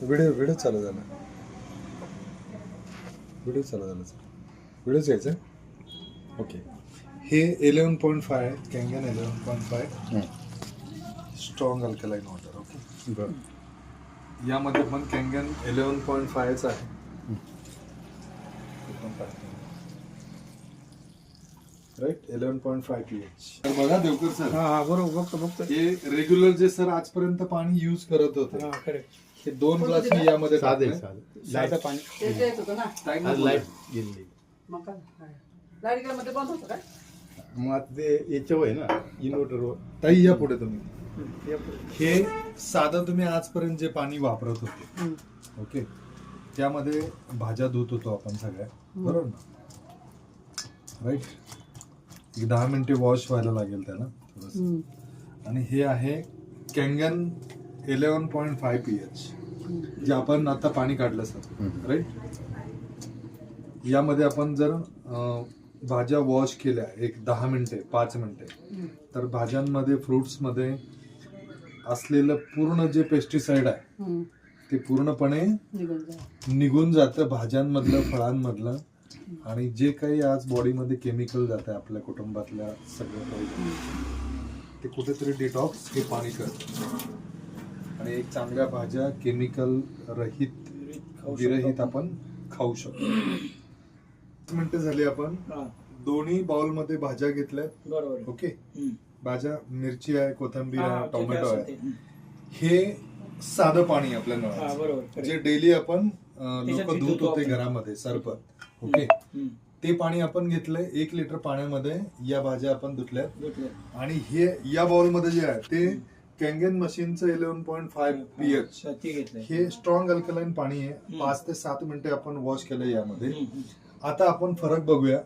Video चालू झाला. Video घ्यायचा. ओके. हे 11.5 आहे, कँगन 11.5 स्ट्रॉंग अल्कलाइन वॉटर. ओके. बरं. यामध्ये पण कँगन 11.5 आहे. राईट. 11.5 pH. तर बघा देवकर सर, हा बरोबर बघतो. हे रेग्युलर जे सर आजपर्यंत पाणी यूज करत होते, हा करेक्ट. हे 2 ग्लास मी यामध्ये साधे टाकले. लाईट पाणी ते येत होतं ना. Time आज नको लाईट बोला. गेली. मग काय लाईट गेल्यामध्ये बंद होतं काय? मग आता ते याच्यावर आहे ना इन्व्हर्टरवर. ताई या पुढे तुम्ही. हे साधं तुम्ही आजपर्यंत जे पाणी वापरत होते, ओके, त्यामध्ये भाज्या धुत होतो आपण सगळ्या, बरोबर ना? राईट. एक 10 मिनिटे वॉश व्हायला लागेल त्याला थोडंसं. आणि हे आहे कँगन 11.5 pH, जे आपण आता पाणी काढलं सर, राईट. यामध्ये आपण जर भाज्या वॉश केल्या एक 10 मिनिटे 5 मिनिटे, तर भाज्यांमध्ये फ्रुट्समध्ये असलेलं पूर्ण जे पेस्टिसाइड आहे ते पूर्णपणे निघून जातं भाज्यांमधलं, फळांमधलं. आणि जे काही आज बॉडीमध्ये केमिकल जात आहे आपल्या कुटुंबातल्या सगळं काही, ते कुठेतरी डिटॉक्स हे पाणी करतं. आणि एक चांगल्या भाज्या केमिकल रहित विरहित आपण खाऊ शकतो. 5 मिनिटं झाली. आपण दोन्ही बाउल मध्ये भाज्या घेतल्या, बरोबर. ओके. भाज्या मिरची आहे, कोथिंबीर आहे, टोमॅटो आहे. ते. हे साधं पाणी आपल्या हा नळाचं, बरोबर. जे डेली आपण त्याच्यात लोक धुत धुतो होते आपण. घरामध्ये सरपत, ओके. ते पाणी आपण घेतलंय. 1 लिटर पाण्यामध्ये या भाज्या आपण धुतल्या. आणि हे या बाउल मध्ये जे आहे ते कँगन मशीनचं 11.5 pH, हे स्ट्रॉंग अल्कलाइन पाणी आहे. 5 ते 7 मिनिटे आपण वॉश केलं यामध्ये. आता आपण फरक बघूया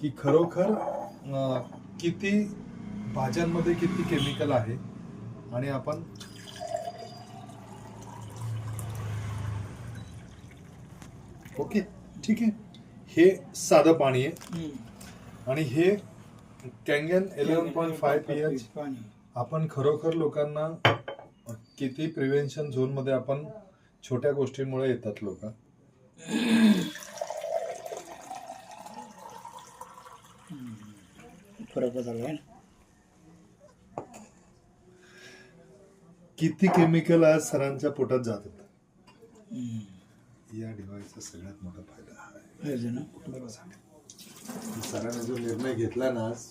की खरोखर किती भाज्यांमध्ये किती केमिकल आहे. आणि आपण ओके, ठीक आहे. हे साधं पाणी आहे आणि हे कँगन 11.5 pH. आपण खरोखर लोकांना किती प्रिव्हेन्शन झोन मध्ये आपण छोट्या गोष्टींमुळे येतात लोक. फरक बदलला. किती केमिकल आज सरांच्या पोटात जात होतं. या डिव्हाइसचा सगळ्यात मोठा फायदा हा आहे. सरांनी जो निर्णय घेतला ना आज,